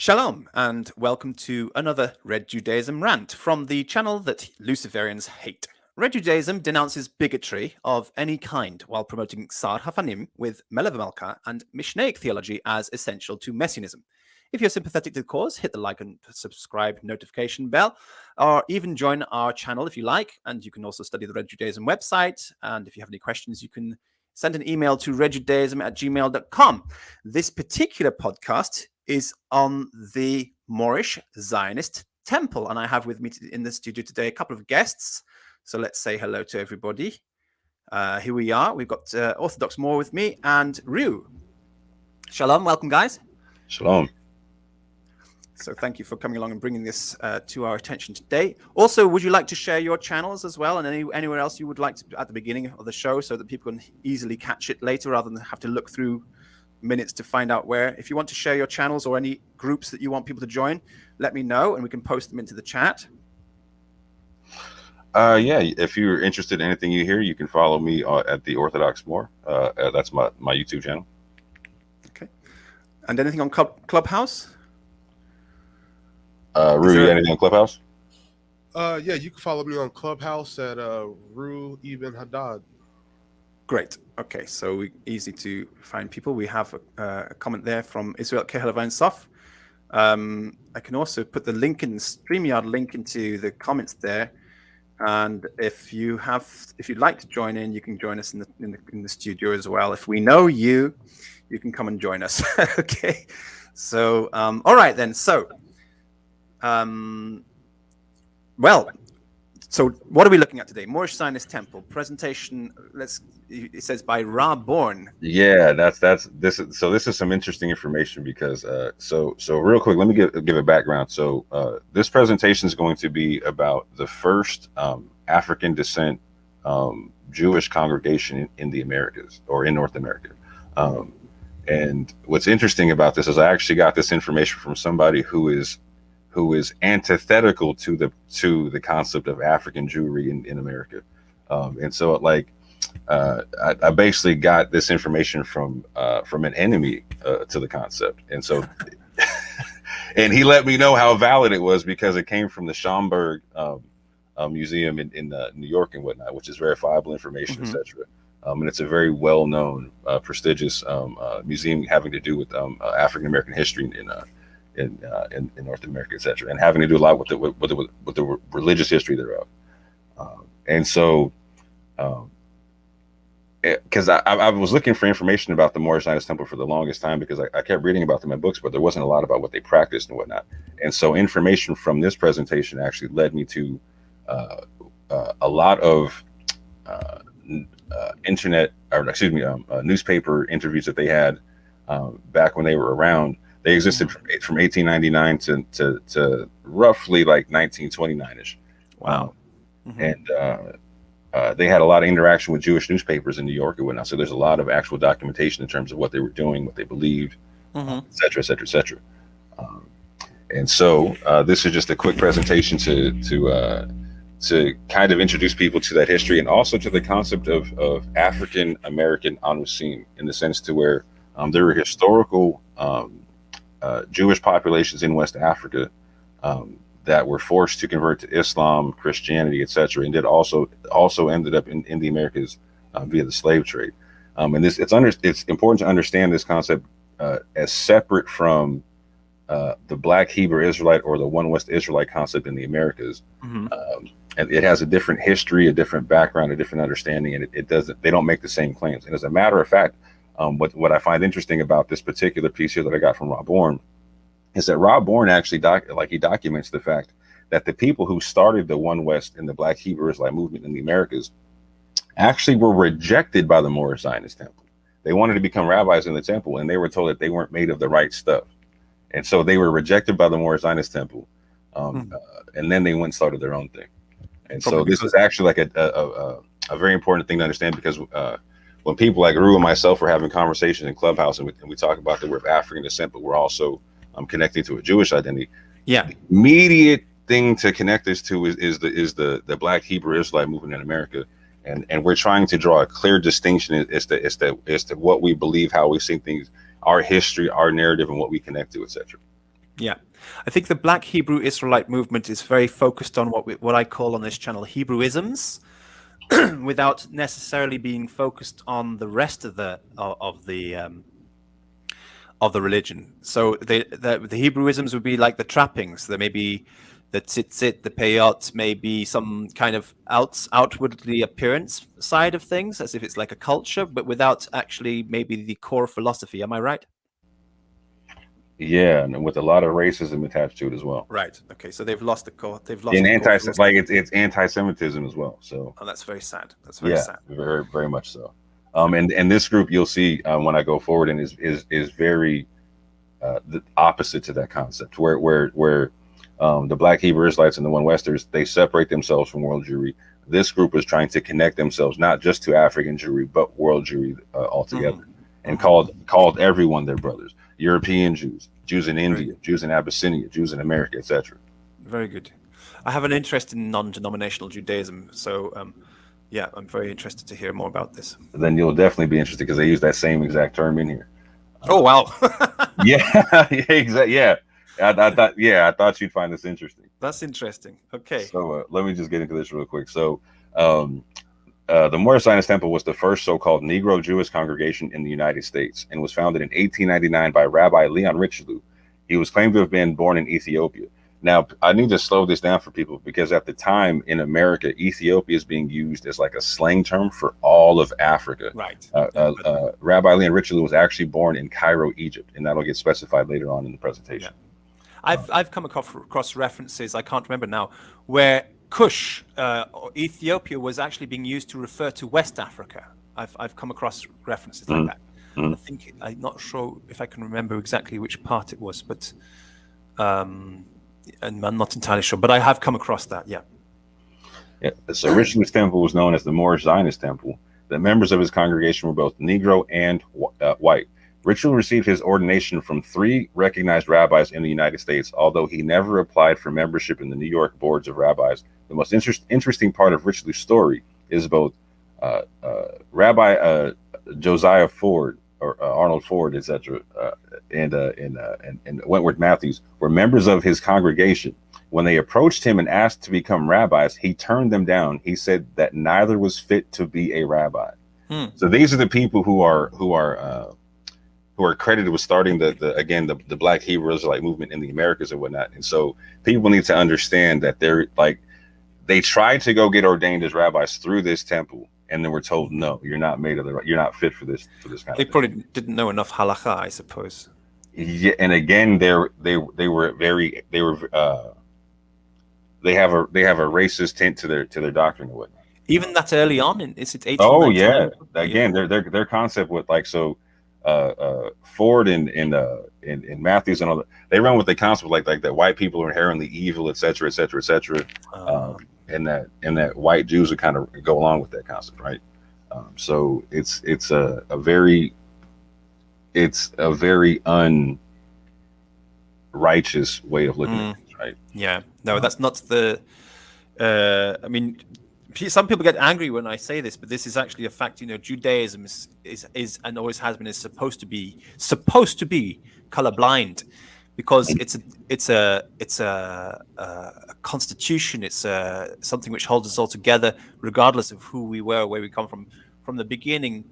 Shalom, and welcome to another Red Judaism rant from the channel that Luciferians hate. Red Judaism denounces bigotry of any kind while promoting Sar Hafanim with Melav Malka and Mishnaic theology as essential to Messianism. If you're sympathetic to the cause, hit the like and subscribe notification bell, or even join our channel if you like. And you can also study the Red Judaism website. And if you have any questions, you can send an email to redjudaism@gmail.com. This particular podcast is on the Moorish Zionist Temple. And I have with me in the studio today a couple of guests. So let's say hello to everybody. Here we are. We've got Orthodox Moor with me and Rue. Shalom. Welcome, guys. Shalom. So thank you for coming along and bringing this to our attention today. Also, would you like to share your channels as well and anywhere else you would like to at the beginning of the show so that people can easily catch it later rather than have to look through minutes to find out where? If you want to share your channels or any groups that you want people to join, let me know and we can post them into the chat. Yeah, if you're interested in anything you hear, you can follow me at the Orthodox Moor. That's my YouTube channel. Okay. And anything on Clubhouse? Rue, anything on Clubhouse? Yeah, you can follow me on Clubhouse at Rue Ibn Haddad. Great. Okay, so easy to find people. We have a comment there from Israel Kehalavain. I can also put the link in the StreamYard link into the comments there. And if you'd like to join in, you can join us in the studio as well. If we know you, you can come and join us. Okay. So all right then. So so what are we looking at today? Moorish Zionist Temple presentation. It says by Rabbi. Yeah, this is some interesting information because so real quick, let me give a background. So this presentation is going to be about the first African descent Jewish congregation in the Americas or in North America. And what's interesting about this is I actually got this information from somebody who is antithetical to the concept of African Jewry in America. And so I basically got this information from an enemy to the concept. And so, and he let me know how valid it was because it came from the Schomburg Museum in New York and whatnot, which is verifiable information, etc. And it's a very well-known, prestigious museum having to do with African American history in North America, etc., and having to do a lot with the religious history thereof. And so, because I was looking for information about the Moorish Zionist Temple for the longest time because I kept reading about them in books, but there wasn't a lot about what they practiced and whatnot. And so information from this presentation actually led me to a lot of newspaper interviews that they had back when they were around. They existed from 1899 to roughly like 1929-ish. Wow. And they had a lot of interaction with Jewish newspapers in New York and whatnot. So there's a lot of actual documentation in terms of what they were doing, what they believed, et cetera, et cetera, et cetera. And so this is just a quick presentation to kind of introduce people to that history and also to the concept of African American Anusim, in the sense to where there were historical Jewish populations in West Africa that were forced to convert to Islam, Christianity, etc., and did also ended up in the Americas via the slave trade. And it's important to understand this concept as separate from the Black Hebrew Israelite or the One West Israelite concept in the Americas. And it has a different history, a different background, a different understanding, and they don't make the same claims. And as a matter of fact, what I find interesting about this particular piece here that I got from Rob Bourne is that Rob Bourne actually he documents the fact that the people who started the One West and the Black Hebrew Israelite movement in the Americas actually were rejected by the Moorish Zionist Temple. They wanted to become rabbis in the temple, and they were told that they weren't made of the right stuff. And so they were rejected by the Moorish Zionist Temple. And then they went and started their own thing. And so this is actually like a very important thing to understand, because when people like Rue and myself are having conversations in Clubhouse and we talk about that we're of African descent, but we're also connecting to a Jewish identity. Yeah. The immediate thing to connect us to is the Black Hebrew Israelite movement in America. And we're trying to draw a clear distinction as to what we believe, how we see things, our history, our narrative, and what we connect to, etc. Yeah, I think the Black Hebrew Israelite movement is very focused on what I call on this channel Hebrewisms, without necessarily being focused on the rest of the religion. So the Hebrewisms would be like the trappings. There may be the tzitzit, the peyot, maybe some kind of outwardly appearance side of things, as if it's like a culture, but without actually maybe the core philosophy. Am I right? Yeah, and with a lot of racism attached to it as well. Right. Okay. So they've lost the core. They've lost And the core philosophy. it's anti-Semitism as well. So that's very sad. That's very sad. Very, very much so. And this group you'll see when I go forward and is very the opposite to that concept, where the Black Hebrew Israelites and the One Westers, they separate themselves from world Jewry. This group is trying to connect themselves not just to African Jewry but world Jewry altogether, and called everyone their brothers. European Jews, Jews in India, Jews in Abyssinia, Jews in America, etc. Very good. I have an interest in non-denominational Judaism, so yeah, I'm very interested to hear more about this. Then you'll definitely be interested because they use that same exact term in here. Oh wow! Yeah, exactly. Yeah, I thought you'd find this interesting. That's interesting. Okay. So let me just get into this real quick. So the Moorish Zionist Temple was the first so-called Negro Jewish congregation in the United States and was founded in 1899 by Rabbi Leon Richelieu. He was claimed to have been born in Ethiopia. Now, I need to slow this down for people because at the time in America, Ethiopia is being used as like a slang term for all of Africa. Right. Rabbi Leon Richelieu was actually born in Cairo, Egypt, and that'll get specified later on in the presentation. Yeah. I've come across references, I can't remember now, where Kush, or Ethiopia, was actually being used to refer to West Africa. I've come across references like that. I think, I'm not sure if I can remember exactly which part it was, but and I'm not entirely sure, but I have come across that. Yeah. So Richelieu's temple was known as the Moorish Zionist Temple. The members of his congregation were both Negro and white. Richelieu received his ordination from 3 recognized rabbis in the United States, although he never applied for membership in the New York boards of rabbis. The most interesting part of Richelieu's story is both Rabbi Josiah Ford, or Arnold Ford, etc., and Wentworth Matthews were members of his congregation. When they approached him and asked to become rabbis, he turned them down. He said that neither was fit to be a rabbi. So these are the people who are credited with starting the Black Hebrew Israelite movement in the Americas and whatnot. And so people need to understand that they tried to go get ordained as rabbis through this temple, and then were told, no, you're not you're not fit for this kind of thing. They probably didn't know enough halakha, I suppose. Yeah, and again, they have a racist tint to their doctrine and whatnot. Even that early on, is it 18? Oh yeah, again, their concept with Ford and Matthews and all that, they run with the concept like that white people are inherently evil, etc., etc., etc., and that white Jews would kind of go along with that concept, right? So it's a very unrighteous way of looking at things, right? Yeah, no, that's not the. I mean, some people get angry when I say this, but this is actually a fact. Judaism is and always has been supposed to be colorblind, because it's a constitution. It's something which holds us all together, regardless of who we were or where we come from. From the beginning,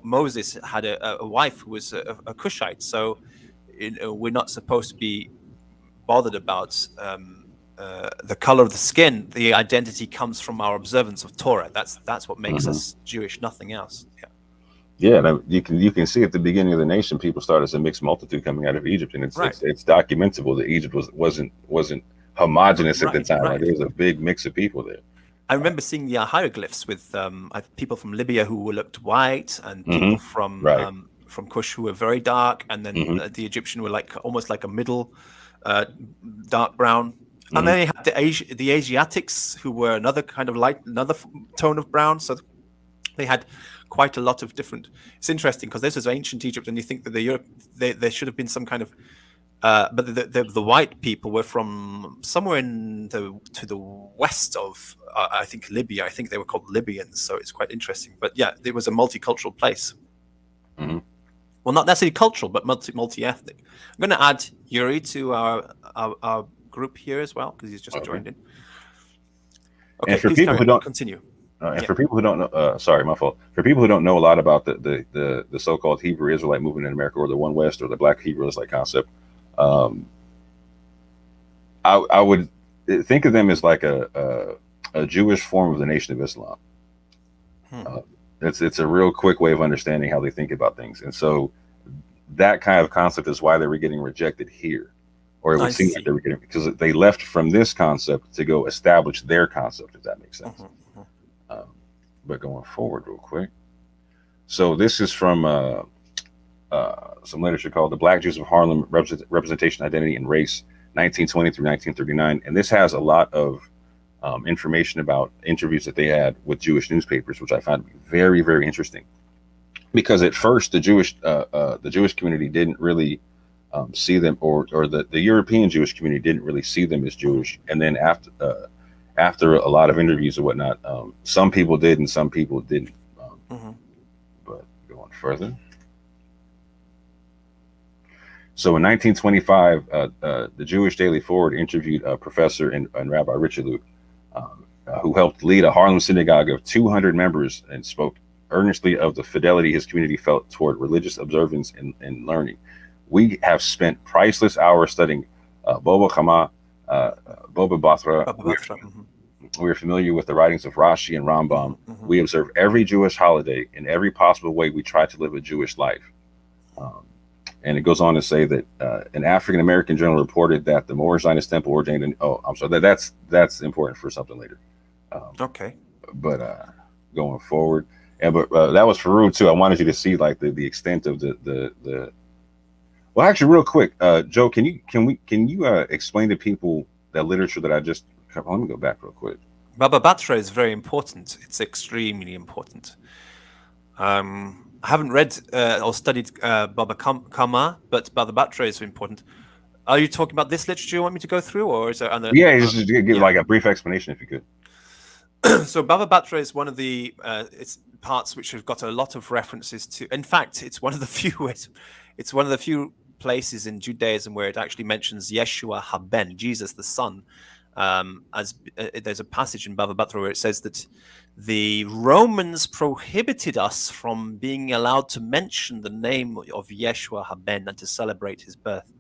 Moses had a wife who was a Cushite, so we're not supposed to be bothered about the color of the skin. The identity comes from our observance of Torah. That's what makes us Jewish, nothing else. Yeah, you can see at the beginning of the nation, people started as a mixed multitude coming out of Egypt, and it's documentable that Egypt wasn't homogenous at the time. Like, there was a big mix of people there. I remember seeing the hieroglyphs with people from Libya who looked white, and people from Kush who were very dark, and then the Egyptian were almost like a middle dark brown. And then you had the Asiatics, who were another kind of light, another tone of brown. So they had quite a lot of different. It's interesting because this is ancient Egypt, and you think that there should have been some kind of, but the white people were from somewhere to the west of, I think, Libya. I think they were called Libyans. So it's quite interesting. But yeah, it was a multicultural place. well, not necessarily cultural, but multi-ethnic. I'm going to add Yuri to our group here as well because he's just joined in. Okay, and for please people who don't continue. and for people who don't know, sorry, my fault. For people who don't know a lot about the so-called Hebrew Israelite movement in America, or the One West, or the Black Hebrew Israelite concept, I would think of them as like a Jewish form of the Nation of Islam. It's a real quick way of understanding how they think about things, and so that kind of concept is why they were getting rejected here, or it would seem like they were getting, because they left from this concept to go establish their concept, if that makes sense. But going forward real quick, so this is from some literature called "The Black Jews of Harlem: Representation, Identity, and Race, 1920 through 1939," and this has a lot of information about interviews that they had with Jewish newspapers, which I found very, very interesting. Because at first, the Jewish community didn't really see them, or the European Jewish community didn't really see them as Jewish. And then after a lot of interviews and whatnot, some people did and some people didn't. But going further. So in 1925, the Jewish Daily Forward interviewed a professor and Rabbi Richelieu, who helped lead a Harlem synagogue of 200 members and spoke earnestly of the fidelity his community felt toward religious observance and learning. "We have spent priceless hours studying Boba Chama, Boba Batra. We are familiar with the writings of Rashi and Rambam. We observe every Jewish holiday. In every possible way, we try to live a Jewish life." And it goes on to say that an African-American journal reported that the Moorish Zionist Temple ordained I'm sorry, that's important for something later. Okay. But going forward, but that was for Rue too. I wanted you to see like the extent of the. Well, actually, real quick, Joe, can you explain to people that literature that I just? Let me go back real quick. Baba Batra is very important. It's extremely important. I haven't read or studied Baba Kama, but Baba Batra is important. Are you talking about this literature you want me to go through, or is there other? Yeah, just give like a brief explanation if you could. So Baba Batra is one of the its parts which have got a lot of references to. In fact, it's one of the few places in Judaism where it actually mentions Yeshua Haben, Jesus the Son. As there's a passage in Baba Batra where it says that the Romans prohibited us from being allowed to mention the name of Yeshua Haben and to celebrate his birth.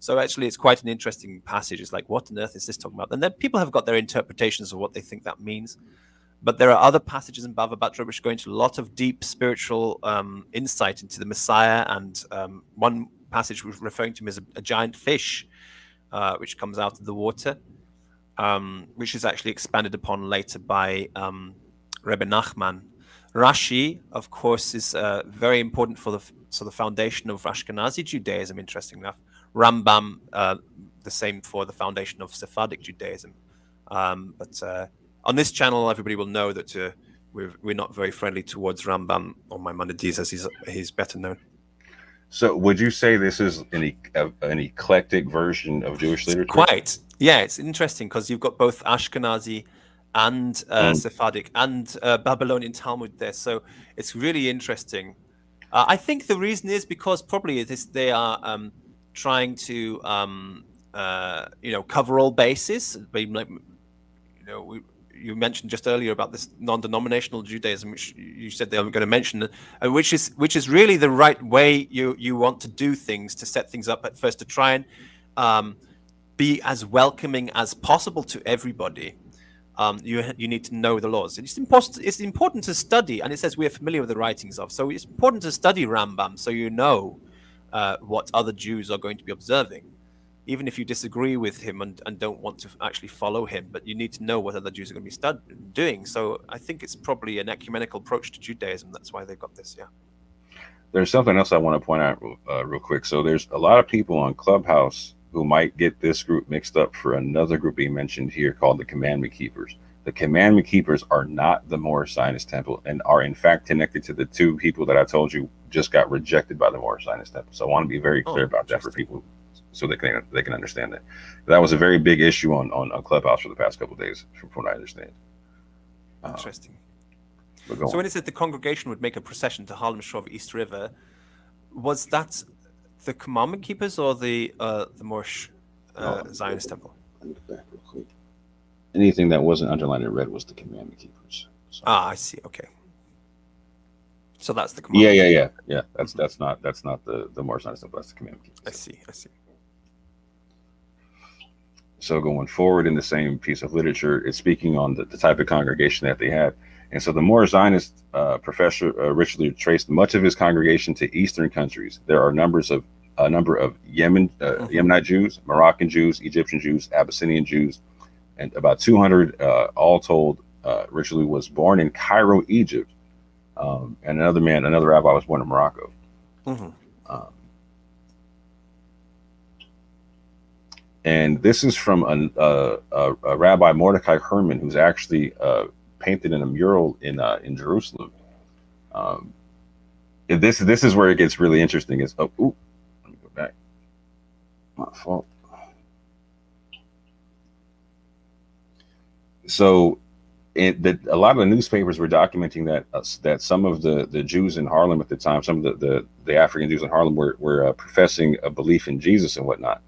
So actually, it's quite an interesting passage. It's like, what on earth is this talking about? And then people have got their interpretations of what they think that means. But there are other passages in Baba Batra which go into a lot of deep spiritual insight into the Messiah. And one passage was referring to him as a giant fish, which comes out of the water, which is actually expanded upon later by Rebbe Nachman. Rashi, of course, is very important for the foundation of Ashkenazi Judaism, interesting enough. Rambam, the same for the foundation of Sephardic Judaism. But on this channel, everybody will know that we're not very friendly towards Rambam or Maimonides, as he's better known. So would you say this is an eclectic version of Jewish literature? Quite. Yeah, it's interesting because you've got both Ashkenazi and Sephardic and Babylonian Talmud there. So it's really interesting. I think the reason is because probably they are trying to cover all bases. You mentioned just earlier about this non-denominational Judaism, which you said they were going to mention, which is really the right way you want to do things, to set things up at first, to try and be as welcoming as possible to everybody. You need to know the laws. It's important to study, and it says we are familiar with the writings of. So it's important to study Rambam so you know what other Jews are going to be observing, even if you disagree with him and don't want to actually follow him. But you need to know what other Jews are going to be doing. So I think it's probably an ecumenical approach to Judaism. That's why they've got this. Yeah. There's something else I want to point out real quick. So there's a lot of people on Clubhouse who might get this group mixed up for another group being mentioned here called the Commandment Keepers. The Commandment Keepers are not the Moorish Zionist Temple and are in fact connected to the two people that I told you just got rejected by the Moorish Zionist Temple. So I want to be very clear about that for people so they can understand that. That was a very big issue on Clubhouse for the past couple of days, from what I understand. Interesting. So when it said the congregation would make a procession to Harlem Shore of East River, Was that the commandment keepers or the Moorish Zionist Temple? Let me go back real quick. Anything that wasn't underlined in red was the commandment keepers. So. I see. Okay. So that's the commandment. Yeah. That's not the Moorish Zionist Temple. That's the commandment keepers. I see. So going forward in the same piece of literature, it's speaking on the type of congregation that they had. And so the Moorish Zionist professor Richelieu traced much of his congregation to Eastern countries. There are a number of Yemenite Jews, Moroccan Jews, Egyptian Jews, Abyssinian Jews, and about 200 all told. Richelieu was born in Cairo, Egypt, and another rabbi was born in Morocco. And this is from a Rabbi Mordecai Herman, who's actually painted in a mural in Jerusalem. This is where it gets really interesting. Let me go back. My fault. So, a lot of the newspapers were documenting that some of the Jews in Harlem at the time, some of the African Jews in Harlem were professing a belief in Jesus and whatnot.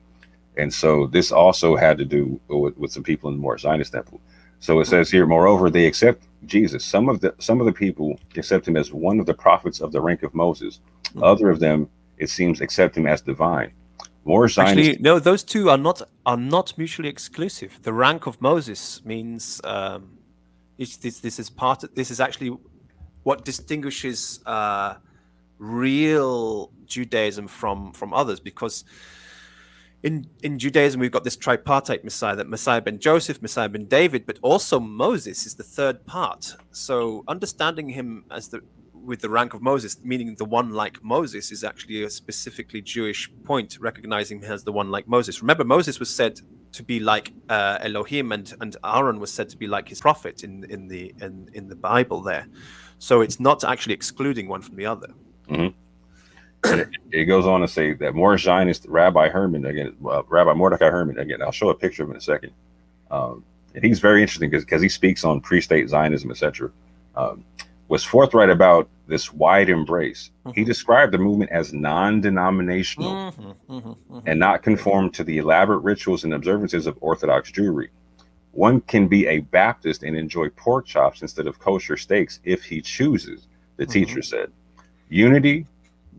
And so this also had to do with some people in the Moorish Zionist Temple. So it says here, moreover, they accept Jesus. Some of the people accept him as one of the prophets of the rank of Moses. Other of them, it seems, accept him as divine. Moorish Zionist. Actually, no, those two are not mutually exclusive. The rank of Moses means this is actually what distinguishes real Judaism from others, because in Judaism, we've got this tripartite Messiah, that Messiah ben Joseph, Messiah ben David, but also Moses is the third part. So understanding him with the rank of Moses, meaning the one like Moses, is actually a specifically Jewish point, recognizing him as the one like Moses. Remember, Moses was said to be like Elohim, and Aaron was said to be like his prophet in the Bible there. So it's not actually excluding one from the other. Mm-hmm. It goes on to say that Moorish Zionist Rabbi Herman, Rabbi Mordecai Herman, again, I'll show a picture of him in a second. And he's very interesting because he speaks on pre-state Zionism, etc. Was forthright about this wide embrace. He described the movement as non-denominational and not conform to the elaborate rituals and observances of Orthodox Jewry. One can be a Baptist and enjoy pork chops instead of kosher steaks if he chooses, the teacher said. Unity,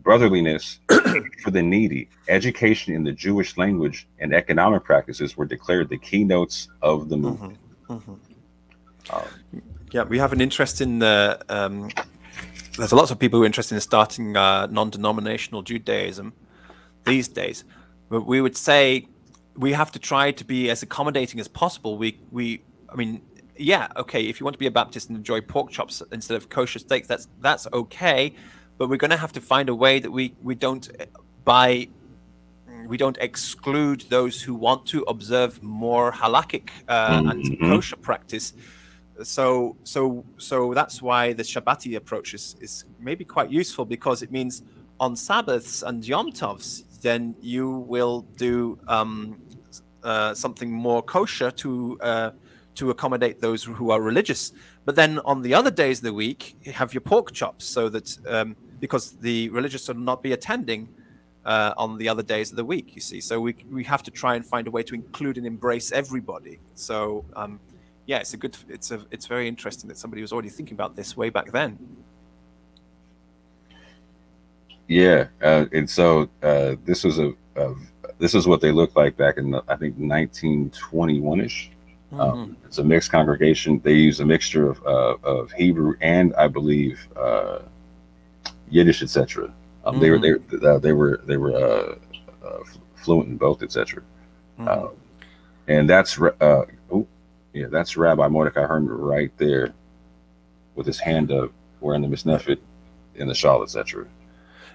brotherliness for the needy, education in the Jewish language, and economic practices were declared the keynotes of the movement. Yeah, we have an interest in there's lots of people who are interested in starting non-denominational Judaism these days. But we would say we have to try to be as accommodating as possible. I mean, yeah, okay, if you want to be a Baptist and enjoy pork chops instead of kosher steaks, that's okay. But we're going to have to find a way that we don't exclude those who want to observe more halakhic and kosher practice. So that's why the Shabbati approach is maybe quite useful, because it means on Sabbaths and Yom Tovs, then you will do something more kosher to accommodate those who are religious. But then on the other days of the week, you have your pork chops, so that because the religious will not be attending on the other days of the week, you see. So we have to try and find a way to include and embrace everybody. So yeah, it's very interesting that somebody was already thinking about this way back then. Yeah, and so this is what they looked like back in I think 1921ish. It's a mixed congregation. They use a mixture of Hebrew and, I believe, Yiddish, etc. They were fluent in both, etc. And that's Rabbi Mordecai Herman right there with his hand up, wearing the misnefit in the shawl, etc.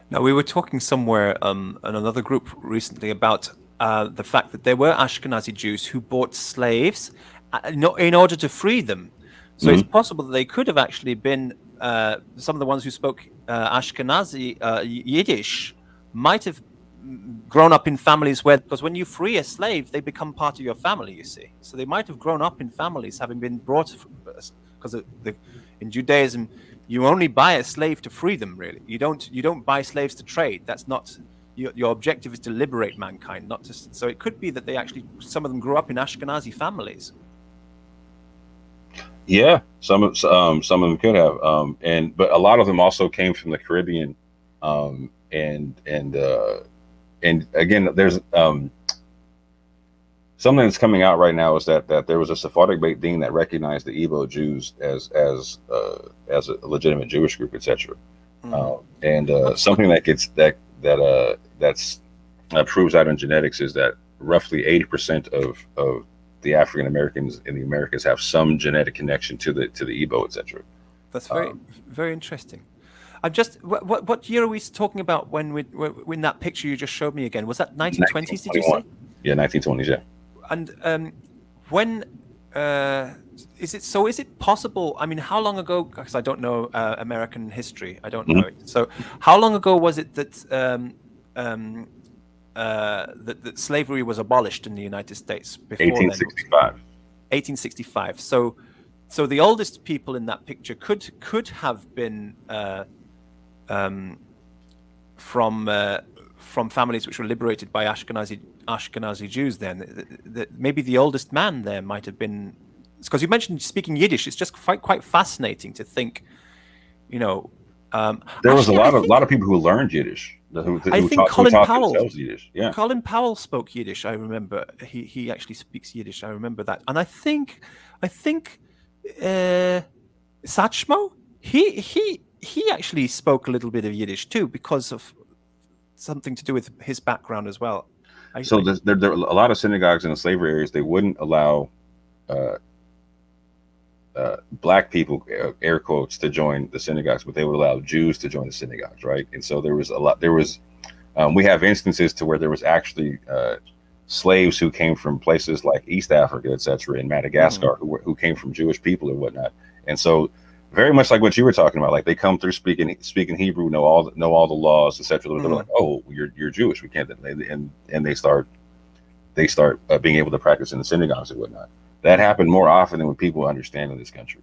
Now, we were talking somewhere in another group recently about the fact that there were Ashkenazi Jews who bought slaves in order to free them. So it's possible that they could have actually been some of the ones who spoke Ashkenazi Yiddish might have grown up in families where, because when you free a slave, they become part of your family, you see. So they might have grown up in families having been brought, because in Judaism, you only buy a slave to free them. Really, you don't buy slaves to trade. That's not your objective. Is to liberate mankind, not to. So it could be that some of them grew up in Ashkenazi families. Yeah, some of them could have, but a lot of them also came from the Caribbean, and again, there's something that's coming out right now is that there was a Sephardic Beit Din that recognized the Igbo Jews as a legitimate Jewish group, etc. Something that's proves out in genetics is that roughly 80% of the African Americans in the Americas have some genetic connection to the Igbo, etc. That's very interesting. I'm just what year are we talking about when that picture you just showed me again? Was that 1920s? Did you say? Yeah, 1920s. Yeah. And when is it? So is it possible? I mean, how long ago? Because I don't know American history. I don't know it. So how long ago was it that that slavery was abolished in the United States? Before 1865. 1865. So the oldest people in that picture could have been from families which were liberated by Ashkenazi Jews. Then maybe the oldest man there might have been, because you mentioned speaking Yiddish. It's just quite fascinating to think, there was a lot of people who learned Yiddish. Who taught themselves Yiddish. Yeah. Colin Powell spoke Yiddish. I remember he actually speaks Yiddish. I remember that, and I think Satchmo he actually spoke a little bit of Yiddish too, because of something to do with his background as well. There are a lot of synagogues in the slavery areas. They wouldn't allow black people, air quotes, to join the synagogues, but they would allow Jews to join the synagogues, right? And so we have instances to where there was actually slaves who came from places like East Africa, etc., in Madagascar, who came from Jewish people or whatnot. And so very much like what you were talking about, like they come through speaking Hebrew, know all the laws, etc. They're like, oh, you're Jewish, we can't, and they start being able to practice in the synagogues and whatnot. That happened more often than what people understand in this country.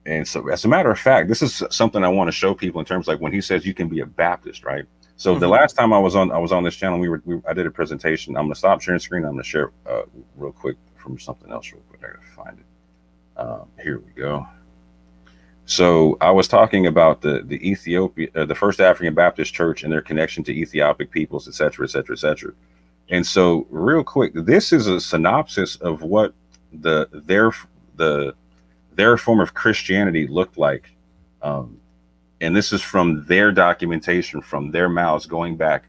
And so, as a matter of fact, this is something I want to show people in terms of, like, when he says you can be a Baptist, right? So the last time I was on this channel, I did a presentation. I'm gonna stop sharing screen. I'm gonna share real quick from something else real quick. I gotta find it. Here we go. So I was talking about the first African Baptist church and their connection to Ethiopic peoples, etc., etc., etc. And so, real quick, this is a synopsis of what their form of Christianity looked like, and this is from their documentation, from their mouths, going back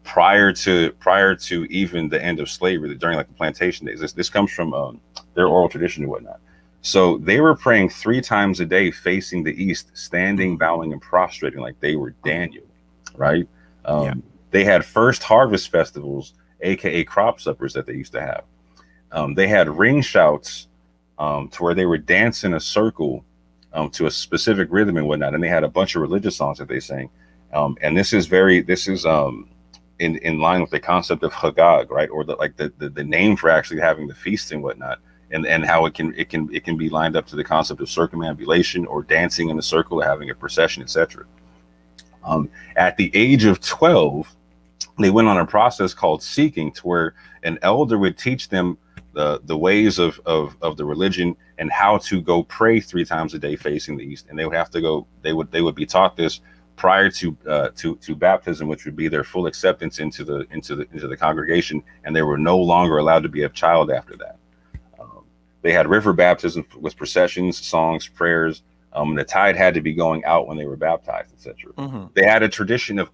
prior to even the end of slavery, during like the plantation days. This comes from their oral tradition and whatnot. So they were praying 3 times a day, facing the east, standing, bowing, and prostrating like they were Daniel, right? They had first harvest festivals, aka crop suppers, that they used to have. They had ring shouts to where they would dance in a circle to a specific rhythm and whatnot, and they had a bunch of religious songs that they sang. And this is in line with the concept of Chagag, right? Or the name for actually having the feast and whatnot, and how it can be lined up to the concept of circumambulation, or dancing in a circle, or having a procession, etc. At the age of 12, they went on a process called seeking, to where an elder would teach them the ways of the religion and how to go pray 3 times a day facing the east. And they would have to go. They would be taught this prior to baptism, which would be their full acceptance into the congregation, and they were no longer allowed to be a child after that. They had river baptism with processions, songs, prayers. The tide had to be going out when they were baptized, etc. They had a tradition of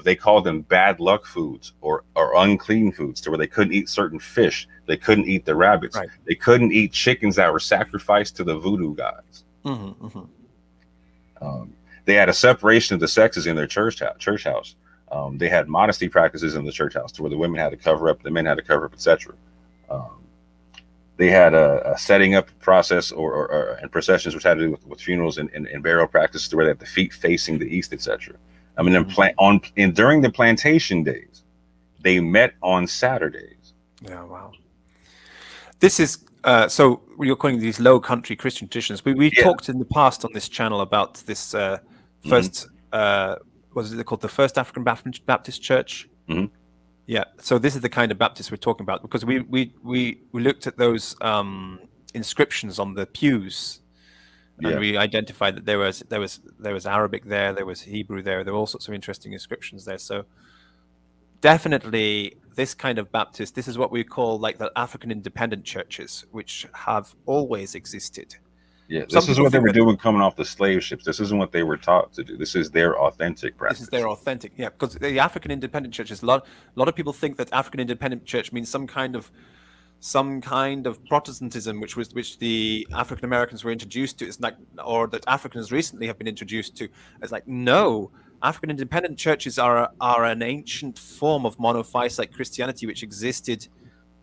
they called them bad luck foods or unclean foods, to where they couldn't eat certain fish, they couldn't eat the rabbits, right. They couldn't eat chickens that were sacrificed to the voodoo gods. They had a separation of the sexes in their church house. They had modesty practices in the church house, to where the women had to cover up, the men had to cover up, etc. They had a setting up process and processions, which had to do with funerals and burial practices, to where they had the feet facing the east, etc. I mean, during the plantation days, they met on Saturdays. Yeah, wow. This is So you're calling these low country Christian traditions. We Yeah. talked in the past on this channel about this first, what is it called? The First African Baptist Church. Mhm. Yeah. So this is the kind of Baptist we're talking about, because we looked at those inscriptions on the pews, and Yeah. we identified that there was Arabic there was Hebrew there were all sorts of interesting inscriptions there. So definitely this kind of Baptist, this is what we call like the African independent churches, which have always existed. Yeah, Some this is people what they think were that- doing coming off the slave ships. This isn't what they were taught to do. This is their authentic practice. This is their authentic, yeah, because the African independent churches, a lot of people think that African independent church means some kind of Protestantism, which the African Americans were introduced to. It's like, or that Africans recently have been introduced to. It's like, no, African independent churches are an ancient form of monophysite Christianity which existed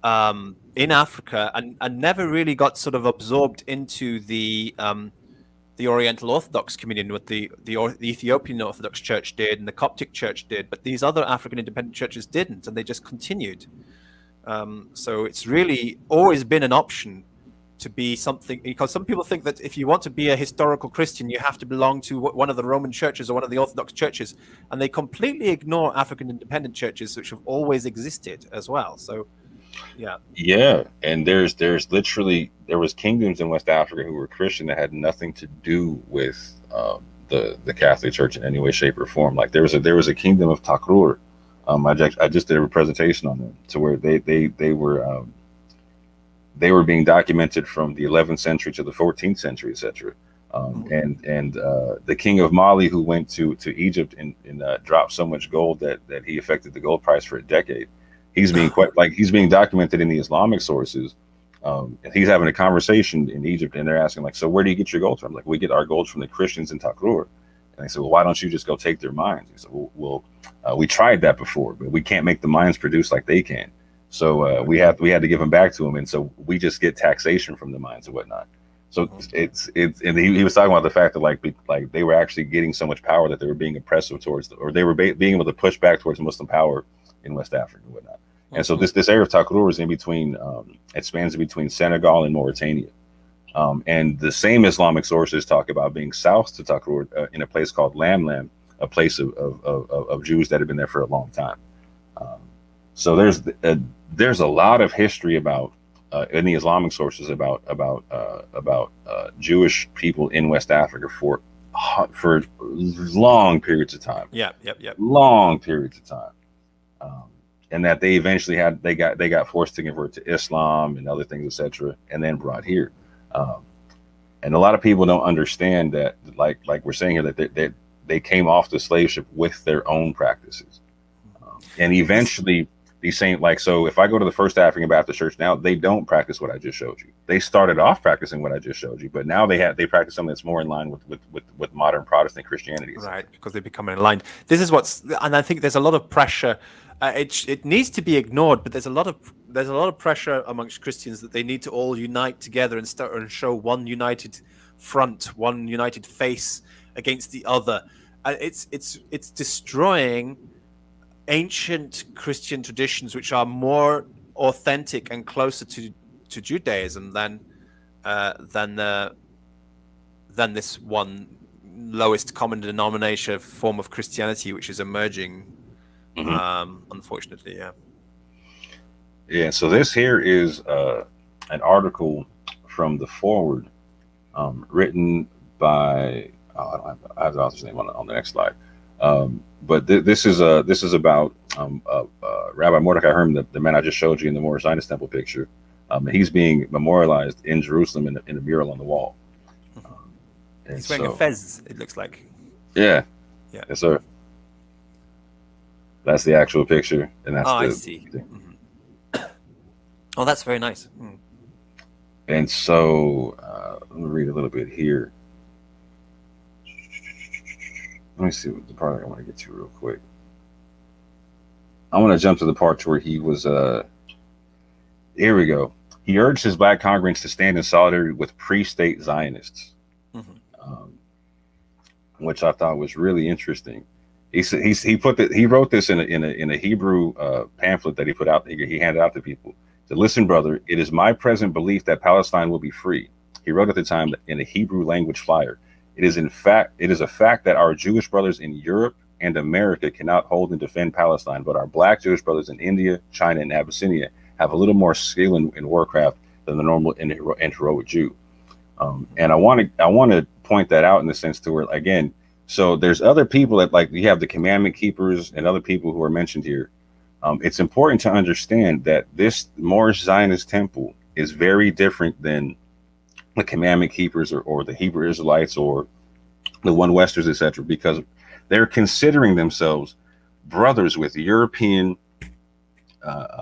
in Africa and never really got sort of absorbed into the Oriental Orthodox communion, what the Ethiopian Orthodox Church did and the Coptic Church did, but these other African independent churches didn't, and they just continued. So it's really always been an option to be something, because some people think that if you want to be a historical Christian, you have to belong to one of the Roman churches or one of the Orthodox churches, and they completely ignore African independent churches, which have always existed as well. So, yeah, and there's literally, there was kingdoms in West Africa who were Christian that had nothing to do with the Catholic Church in any way, shape, or form. Like there was a kingdom of Takrur. I just did a presentation on them, to where they were being documented from the 11th century to the 14th century, etc. And the king of Mali, who went to Egypt and dropped so much gold that he affected the gold price for a decade. He's being documented in the Islamic sources. And he's having a conversation in Egypt, and they're asking, like, so where do you get your gold from? Like, we get our gold from the Christians in Takrur. And they said, well, why don't you just go take their mines? He said, well, we tried that before, but we can't make the mines produce like they can. So we had to give them back to them, and so we just get taxation from the mines and whatnot. So it's and he was talking about the fact that like they were actually getting so much power that they were being oppressive towards, or they were being able to push back towards Muslim power in West Africa and whatnot. And so this area of Takrur is in between, it spans between Senegal and Mauritania. And the same Islamic sources talk about being south to Takrur in a place called Lam, a place of Jews that have been there for a long time. So there's a lot of history about in the Islamic sources about Jewish people in West Africa for long periods of time. Yep. Long periods of time. And that they eventually they got forced to convert to Islam and other things, etc., and then brought here. And a lot of people don't understand that, like we're saying here, that they came off the slave ship with their own practices, and eventually these same, like, so if I go to the First African Baptist Church now, they don't practice what I just showed you. They started off practicing what I just showed you, but now they practice something that's more in line with modern Protestant Christianity. Right, because they become aligned. This is and I think there's a lot of pressure. It needs to be ignored, but there's a lot of pressure amongst Christians that they need to all unite together and start and show one united front, one united face against the other. It's destroying ancient Christian traditions, which are more authentic and closer to Judaism than this one lowest common denominator form of Christianity, which is emerging. Unfortunately, yeah. So this here is an article from the Forward, written by I have the author's name on the next slide. But this is about Rabbi Mordecai Herman, the man I just showed you in the Moorish Zionist Temple picture. He's being memorialized in Jerusalem in a mural on the wall. He's wearing a fez, it looks like. Yeah. Yes, sir. That's the actual picture, and that's I see. Oh, that's very nice. And so let me read a little bit here. Let me see what the part I want to get to real quick. I want to jump to the part where he was. Here we go. He urged his black congregants to stand in solidarity with pre-state Zionists, which I thought was really interesting. He said he wrote this in a Hebrew pamphlet that he put out. He handed out to people. To listen, brother, it is my present belief that Palestine will be free. He wrote at the time in a Hebrew language flyer. It is a fact that our Jewish brothers in Europe and America cannot hold and defend Palestine, but our black Jewish brothers in India, China, and Abyssinia have a little more skill in warcraft than the normal and heroic Jew. And I want to point that out in the sense to where, again, so there's other people that, like, you have the commandment keepers and other people who are mentioned here. It's important to understand that this Moorish Zionist Temple is very different than the commandment keepers or the Hebrew Israelites or the One Westers, etc., because they're considering themselves brothers with European,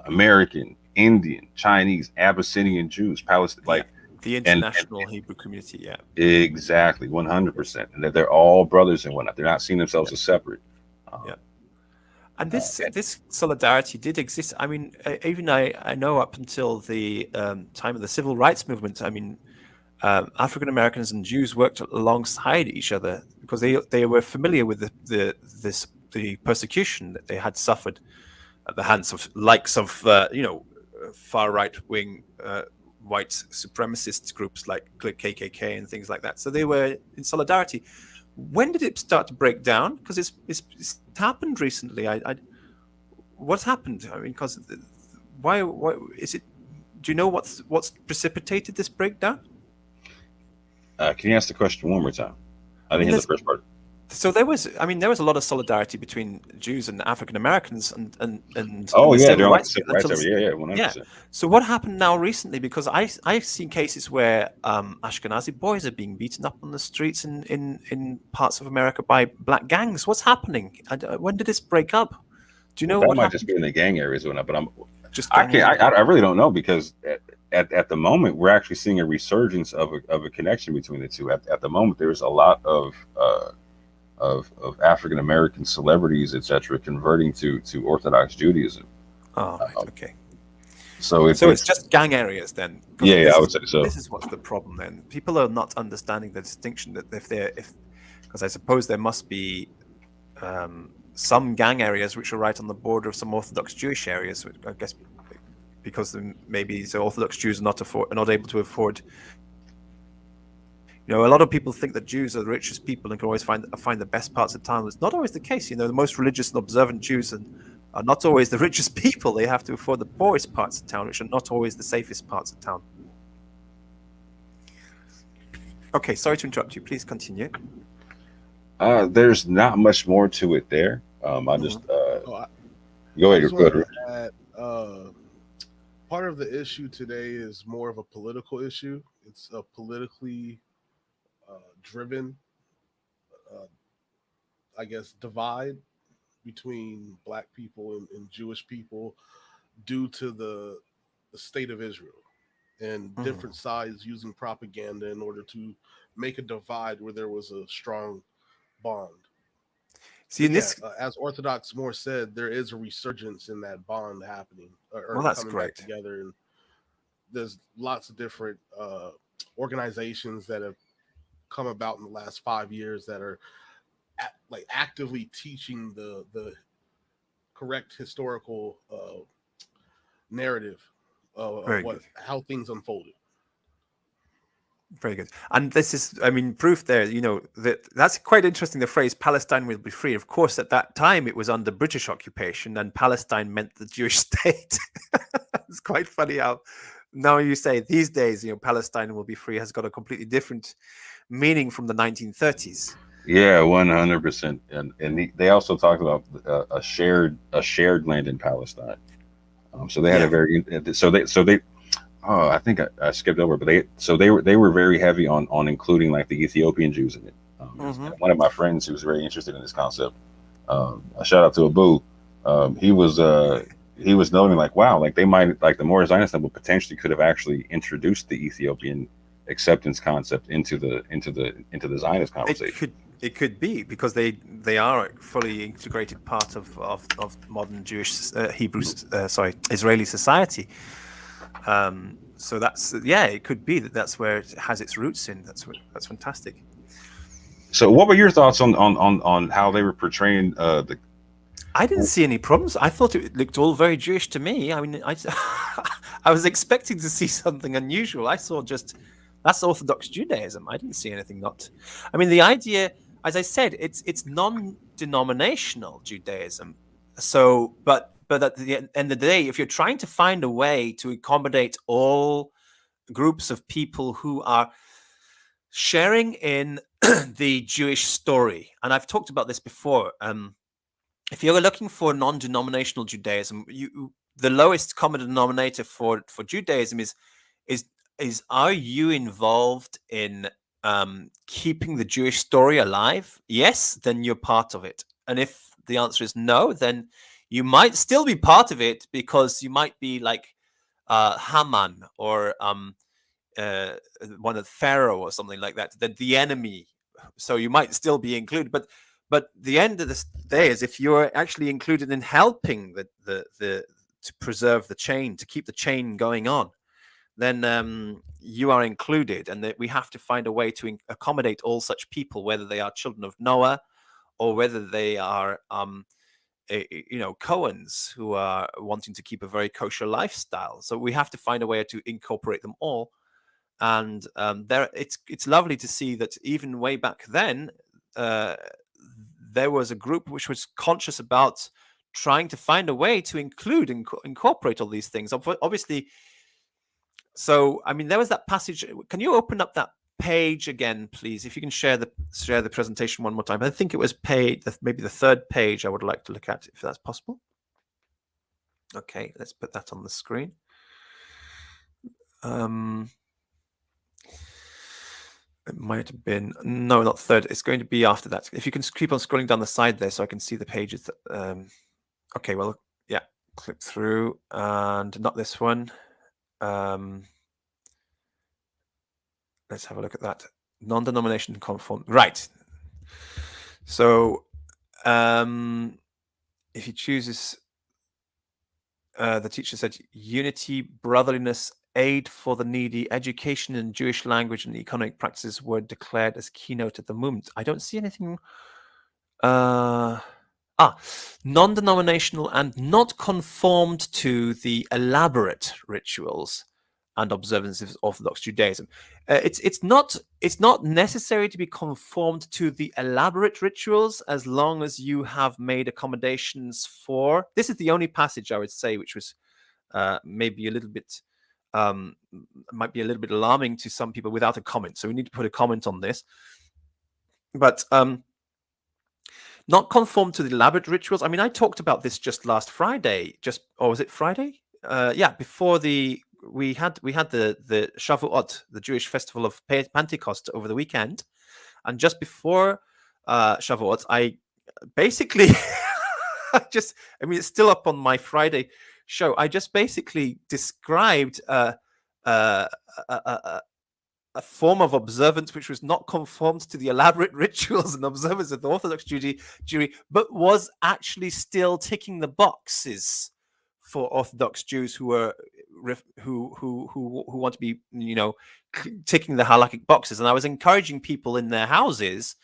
American, Indian, Chinese, Abyssinian Jews, Palestine, like the international Hebrew community. Yeah, exactly, 100%, and that they're all brothers and whatnot. They're not seeing themselves as separate. Yeah. And this solidarity did exist. I mean, even I know up until the time of the civil rights movement, I mean, African Americans and Jews worked alongside each other because they were familiar with the persecution that they had suffered at the hands of likes of far right wing white supremacist groups like KKK and things like that. So they were in solidarity. When did it start to break down? Because it's happened recently. What happened? I mean, because why is it? Do you know what's precipitated this breakdown? Can you ask the question one more time? I didn't hear the first part. So there was a lot of solidarity between Jews and African Americans and oh yeah, they're rights, yeah, 100%. Yeah. So what happened now recently? Because I've seen cases where Ashkenazi boys are being beaten up on the streets in parts of America by black gangs. What's happening? When did this break up? Do you know? That what might happened? just be in the gang areas or not, but I really don't know, because at the moment we're actually seeing a resurgence of a connection between the two. At the moment, there's a lot of African American celebrities, etc., converting to Orthodox Judaism. Oh, right, okay. So it's just gang areas then. Yeah, I would say so. This is what's the problem then. People are not understanding the distinction that because I suppose there must be some gang areas which are right on the border of some Orthodox Jewish areas. I guess because maybe the Orthodox Jews are not able to afford. A lot of people think that Jews are the richest people and can always find the best parts of town. It's not always the case. The most religious and observant Jews are not always the richest people. They have to afford the poorest parts of town, which are not always the safest parts of town. Okay, sorry to interrupt you. Please continue. There's not much more to it there. I just go ahead. Part of the issue today is more of a political issue. It's a politically driven, I guess, divide between black people and Jewish people due to the state of Israel and different sides using propaganda in order to make a divide where there was a strong bond. See, as Orthodox Moor said, there is a resurgence in that bond happening. Or that's coming correct. Back together, and there's lots of different organizations that have come about in the last 5 years that are actively teaching the correct historical narrative of how things unfolded. Very good. And this is, proof there, that's quite interesting, the phrase Palestine will be free. Of course, at that time, it was under British occupation and Palestine meant the Jewish state. It's quite funny how now you say these days, Palestine will be free has got a completely different meaning from the 1930s. Yeah, 100%. And they also talked about a shared land in Palestine. So they had I think I skipped over, but they were very heavy on including like the Ethiopian Jews in it. One of my friends who was very interested in this concept, a shout out to Abu, he was noting like, wow, like they might, like the Moorish Zionist Temple potentially could have actually introduced the Ethiopian acceptance concept into the Zionist conversation. It could be, because they are a fully integrated part of modern Jewish Israeli society. So it could be that's where it has its roots in. That's fantastic. So what were your thoughts on how they were portraying the? I didn't see any problems. I thought it looked all very Jewish to me. I mean, I was expecting to see something unusual. I saw just that's Orthodox Judaism. I didn't see anything not. I mean, the idea, as I said, it's non-denominational Judaism. So, but at the end of the day, if you're trying to find a way to accommodate all groups of people who are sharing in the Jewish story, and I've talked about this before. If you're looking for non-denominational Judaism, the lowest common denominator for Judaism is are you involved in keeping the Jewish story alive? Yes, then you're part of it. And if the answer is no, then you might still be part of it because you might be like Haman or one of Pharaoh or something like that, the enemy. So you might still be included, but the end of this day is if you're actually included in helping the to preserve the chain, to keep the chain going on, then you are included, and that we have to find a way to accommodate all such people, whether they are children of Noah or whether they are Cohens who are wanting to keep a very kosher lifestyle. So we have to find a way to incorporate them all. And it's lovely to see that even way back then, there was a group which was conscious about trying to find a way to include and incorporate all these things. Obviously, so I mean, there was that passage. Can you open up that page again, please? If you can share the presentation one more time. I think it was maybe the third page I would like to look at, if that's possible. Okay, let's put that on the screen. It might have been, no, not third. It's going to be after that. If you can keep on scrolling down the side there so I can see the pages. Okay, well, yeah, click through, and not this one. Let's have a look at that. Non-denomination conform. Right. So if he chooses, the teacher said, unity, brotherliness, aid for the needy, education in Jewish language and economic practices were declared as keynote at the moment. I don't see anything. Non-denominational and not conformed to the elaborate rituals and observances of Orthodox Judaism. It's not necessary to be conformed to the elaborate rituals as long as you have made accommodations for. This is the only passage I would say which was maybe a little bit might be a little bit alarming to some people without a comment. So we need to put a comment on this. But not conform to the elaborate rituals. I mean, I talked about this just last Friday. Or was it Friday? Yeah, before we had the Shavuot, the Jewish festival of Pentecost, over the weekend, and just before Shavuot, I basically I mean, it's still up on my Friday show. I just basically described a form of observance which was not conformed to the elaborate rituals and observance of the Orthodox Jewry, but was actually still ticking the boxes for Orthodox Jews who were who want to be, ticking the halakhic boxes. And I was encouraging people in their houses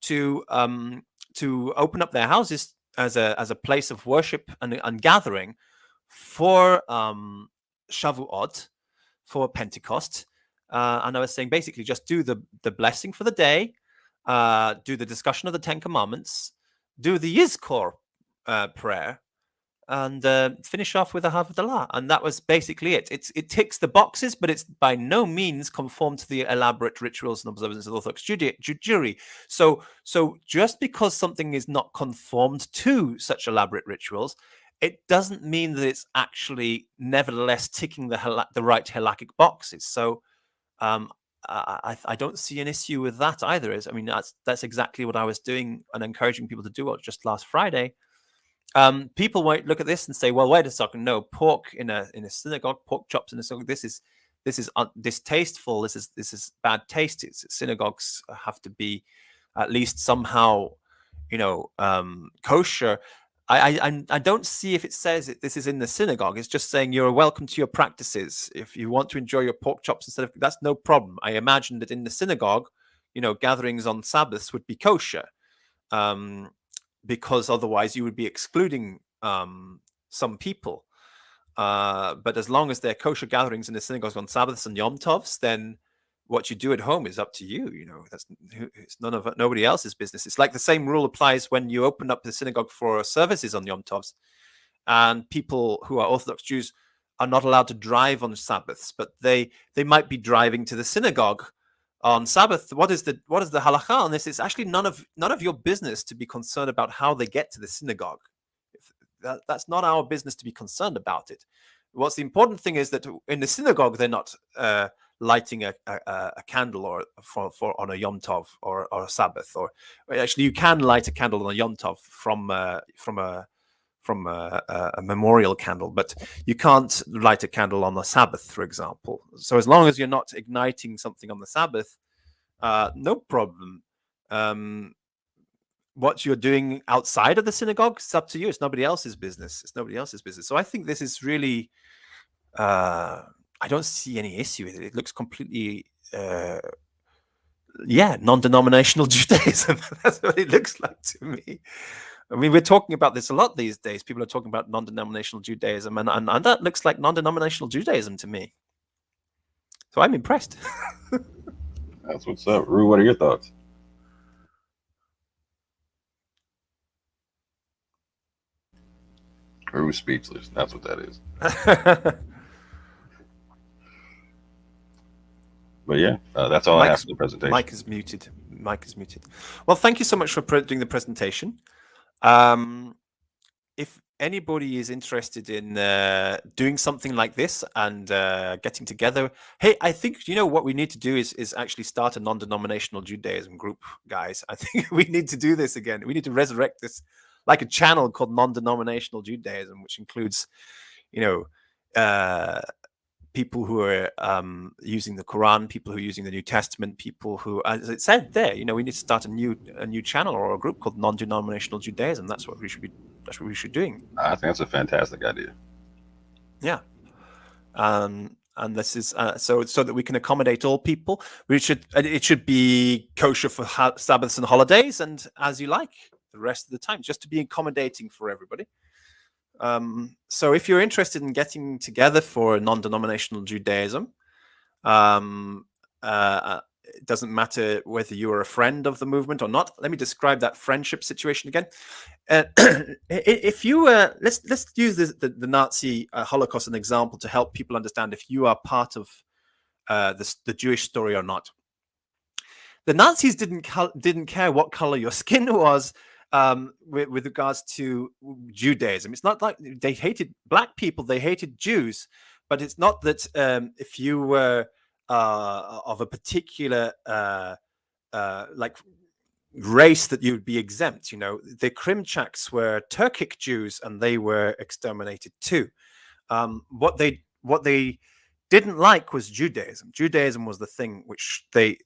to open up their houses as a place of worship and gathering for Shavuot, for Pentecost. And I was saying basically just do the blessing for the day, do the discussion of the Ten Commandments, do the Yizkor prayer, and finish off with a Havdalah. And that was basically it. It ticks the boxes, but it's by no means conformed to the elaborate rituals and observances of Orthodox Jewry. So just because something is not conformed to such elaborate rituals, it doesn't mean that it's actually nevertheless ticking the right halakhic boxes. So I don't see an issue with that either. I mean, that's exactly what I was doing and encouraging people to do just last Friday. People might look at this and say, "Well, wait a second. No, pork in a synagogue, pork chops in a synagogue. This is distasteful. This is bad taste. Synagogues have to be at least somehow, kosher." I don't see if it says this is in the synagogue. It's just saying you're welcome to your practices. If you want to enjoy your pork chops instead of, that's no problem. I imagine that in the synagogue, gatherings on Sabbaths would be kosher, because otherwise you would be excluding some people. But as long as they're kosher gatherings in the synagogues on Sabbaths and Yom Tovs, then what you do at home is up to you. It's nobody else's business. It's like the same rule applies when you open up the synagogue for services on Yom Tovs, and people who are Orthodox Jews are not allowed to drive on Sabbaths, but they might be driving to the synagogue on Sabbath. What is the halakha on this? It's actually none of your business to be concerned about how they get to the synagogue. That's not our business to be concerned about it. What's the important thing is that in the synagogue they're not lighting a candle or for on a Yom Tov or a Sabbath, or actually you can light a candle on a Yom Tov from a memorial candle, but you can't light a candle on the Sabbath, for example. So as long as you're not igniting something on the Sabbath, no problem. What you're doing outside of the synagogue, it's up to you. It's nobody else's business. So I think this is really, I don't see any issue with it. It looks completely, non-denominational Judaism. That's what it looks like to me. I mean, we're talking about this a lot these days. People are talking about non-denominational Judaism, and that looks like non-denominational Judaism to me. So I'm impressed. That's what's up. Rue, what are your thoughts? Rue's speechless. That's what that is. But yeah, that's all I have for the presentation. Mike is muted. Well, thank you so much for doing the presentation. If anybody is interested in doing something like this and getting together, hey, I think what we need to do is actually start a non-denominational Judaism group, guys. I think we need to do this again. We need to resurrect this, like a channel called non-denominational Judaism, which includes, people who are using the Quran, people who are using the New Testament, people who, as it said there, we need to start a new channel or a group called non-denominational Judaism. That's what we should be doing. I think that's a fantastic idea. Yeah. And this is so that we can accommodate all people. It should be kosher for Sabbaths and holidays, and as you like the rest of the time, just to be accommodating for everybody. So if you're interested in getting together for non-denominational Judaism, it doesn't matter whether you are a friend of the movement or not. Let me describe that friendship situation again. If you let's use the Nazi Holocaust as an example to help people understand if you are part of the Jewish story or not. The Nazis didn't care what color your skin was. With regards to Judaism, it's not like they hated black people; they hated Jews. But it's not that if you were of a particular like race that you would be exempt. The Krimchaks were Turkic Jews, and they were exterminated too. What they didn't like was Judaism. Judaism was the thing which they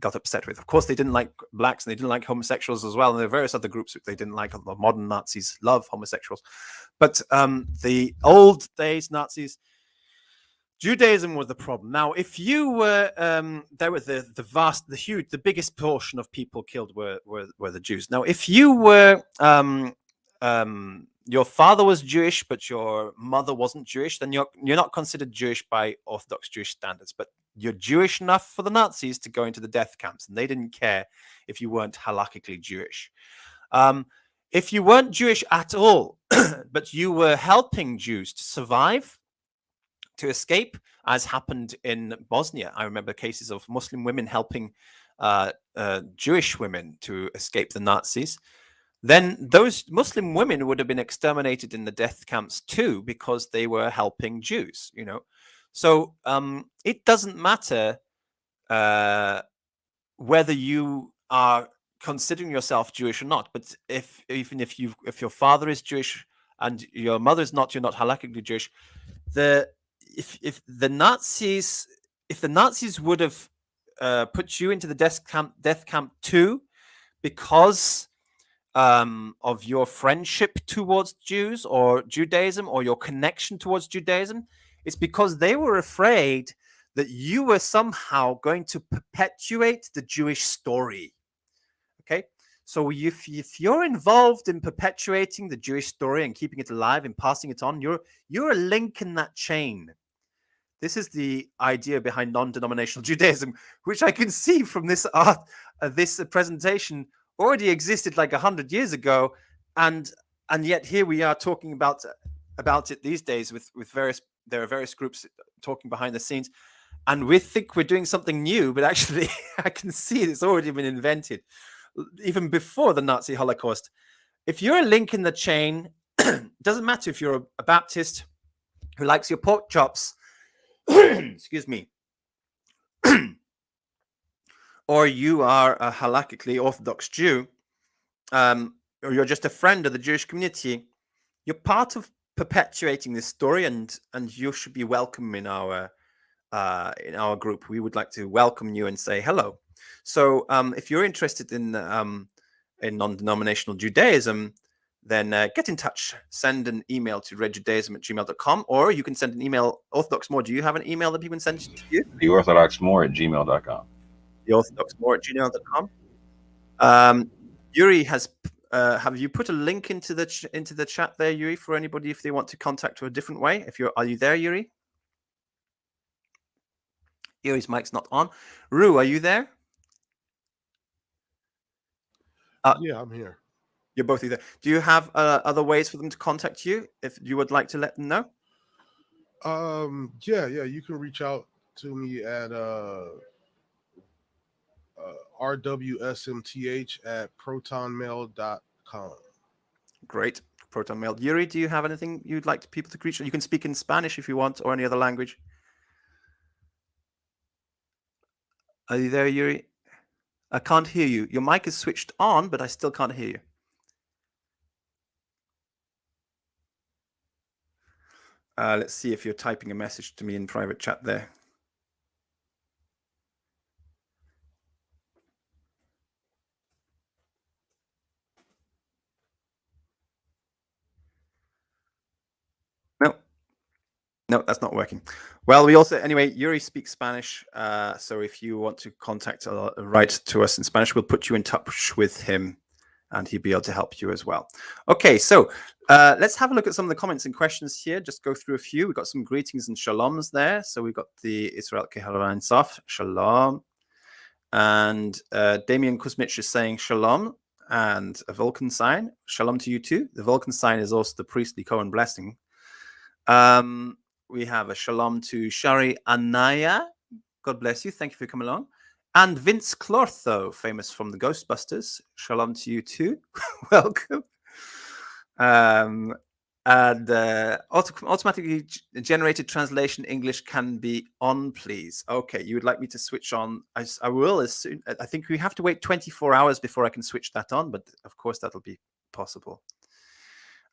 got upset with. Of course, they didn't like blacks, and they didn't like homosexuals as well. And there are various other groups which they didn't like. The modern Nazis love homosexuals, but the old days Nazis, Judaism was the problem. Now, if you were there were the biggest portion of people killed were the Jews. Now, if you were your father was Jewish, but your mother wasn't Jewish, then you're not considered Jewish by Orthodox Jewish standards. But you're Jewish enough for the Nazis to go into the death camps, and they didn't care if you weren't halakhically Jewish. If you weren't Jewish at all, but you were helping Jews to survive, to escape, as happened in Bosnia. I remember cases of Muslim women helping Jewish women to escape the Nazis. Then those Muslim women would have been exterminated in the death camps too, because they were helping Jews, So it doesn't matter whether you are considering yourself Jewish or not. But if your father is Jewish and your mother is not, you're not halakhically Jewish. If the Nazis would have put you into the death camp too, because of your friendship towards Jews or Judaism, or your connection towards Judaism, it's because they were afraid that you were somehow going to perpetuate the Jewish story. Okay, So if you're involved in perpetuating the Jewish story and keeping it alive and passing it on, you're a link in that chain. This is the idea behind non-denominational Judaism, which I can see from this this presentation already existed like 100 years ago, and yet here we are talking about it these days with there are various groups talking behind the scenes, and we think we're doing something new, but actually I can see it's already been invented even before the Nazi Holocaust. If you're a link in the chain, doesn't matter if you're a Baptist who likes your pork chops, excuse me, or you are a halakhically Orthodox Jew, or you're just a friend of the Jewish community, you're part of perpetuating this story, and you should be welcome in our group. We would like to welcome you and say hello. So if you're interested in non-denominational Judaism, then get in touch. Send an email to redjudaism@gmail.com, or you can send an email. Orthodox Moor, do you have an email that people can send to you? The Orthodox Moor at gmail.com. The Orthodox Moor at gmail.com. Yuri has. Have you put a link into the chat there, Yuri, for anybody if they want to contact you a different way? Are you there, Yuri? Yuri's mic's not on. Ru, are you there? Yeah, I'm here. You're both either. Do you have other ways for them to contact you if you would like to let them know? Yeah, you can reach out to me at rwsmth@protonmail.com. Great. Proton Mail. Yuri, do you have anything you'd like people to reach? You can speak in Spanish if you want, or any other language. Are you there, Yuri? I can't hear you. Your mic is switched on, but I still can't hear you. Let's see if you're typing a message to me in private chat there. No, that's not working. Well, anyway, Yuri speaks Spanish. So if you want to contact write to us in Spanish, we'll put you in touch with him and he'll be able to help you as well. Okay, so let's have a look at some of the comments and questions here. Just go through a few. We've got some greetings and shaloms there. So we've got the Israel Kehalavan Saf, shalom. And Damian Kuzmich is saying shalom and a Vulcan sign. Shalom to you too. The Vulcan sign is also the priestly Cohen blessing. We have a shalom to Shari Anaya. God bless you. Thank you for coming along. And Vince Clortho, famous from the Ghostbusters. Shalom to you too. Welcome. And automatically generated translation English can be on, please. Okay, you would like me to switch on? I will as soon. I think we have to wait 24 hours before I can switch that on, but of course that'll be possible.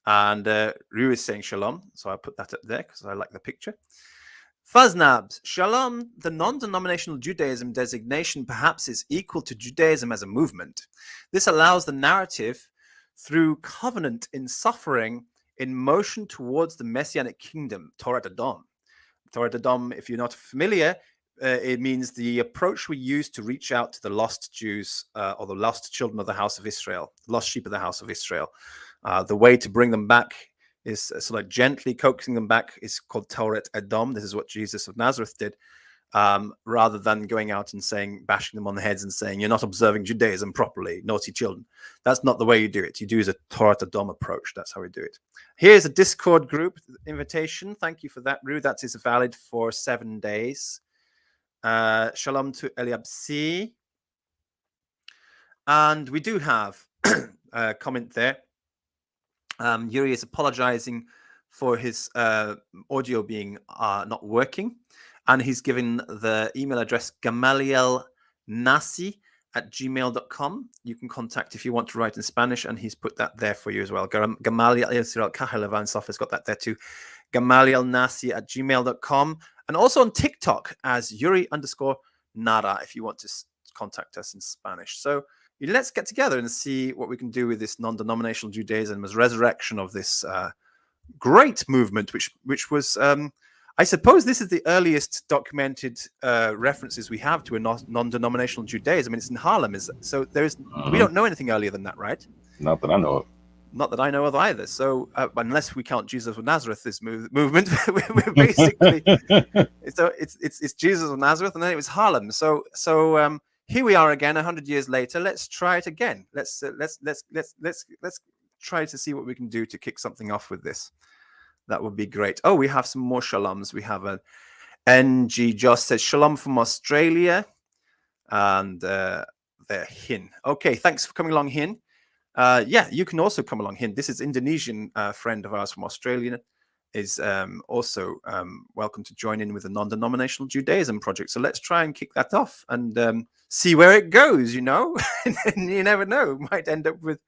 And Ru is saying shalom, so I'll put that up there because I like the picture. Fuzznabs, shalom. The non-denominational Judaism designation perhaps is equal to Judaism as a movement. This allows the narrative through covenant in suffering in motion towards the messianic kingdom, Taurat Adom. Taurat Adom, if you're not familiar, it means the approach we use to reach out to the lost Jews or the lost children of the house of Israel, lost sheep of the house of Israel. The way to bring them back is sort of gently coaxing them back is called Taurat Adom. This is what Jesus of Nazareth did, rather than going out and bashing them on the heads and saying, you're not observing Judaism properly, naughty children. That's not the way you do it. You do a Taurat Adom approach. That's how we do it. Here's a Discord group invitation. Thank you for that, Ru. That is valid for 7 days. Shalom to Eliab C. And we do have a comment there. Yuri is apologizing for his audio being not working, and he's given the email address gamalielnasi@gmail.com. You can contact if you want to write in Spanish, and he's put that there for you as well. Gamaliel Israel Kahelevansof has got that there too. gamalielnasi@gmail.com, and also on TikTok as Yuri_Nara if you want to contact us in Spanish. So let's get together and see what we can do with this non-denominational Judaism as resurrection of this great movement, which was, I suppose this is the earliest documented references we have to a non-denominational Judaism. I mean, it's in Harlem, so there's we don't know anything earlier than that, right? Not that I know of. Not that I know of either. So unless we count Jesus of Nazareth, this movement, we're basically so it's Jesus of Nazareth, and then it was Harlem. So here we are again, 100 years later. Let's try it again. Let's try to see what we can do to kick something off with this. That would be great. Oh, we have some more shaloms. We have a NG Joss says shalom from Australia, and they're Hin. Okay, thanks for coming along, Hin. Yeah, you can also come along, Hin. This is Indonesian friend of ours from Australia, is also welcome to join in with the non-denominational Judaism project. So let's try and kick that off and see where it goes. You know, and you never know. Might end up with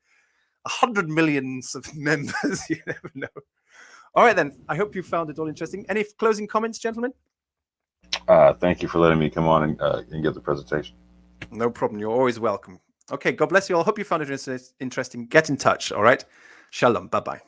100 million of members. You never know. All right, then. I hope you found it all interesting. Any closing comments, gentlemen? Thank you for letting me come on and give the presentation. No problem. You're always welcome. Okay, God bless you all. Hope you found it interesting. Get in touch. All right. Shalom. Bye-bye.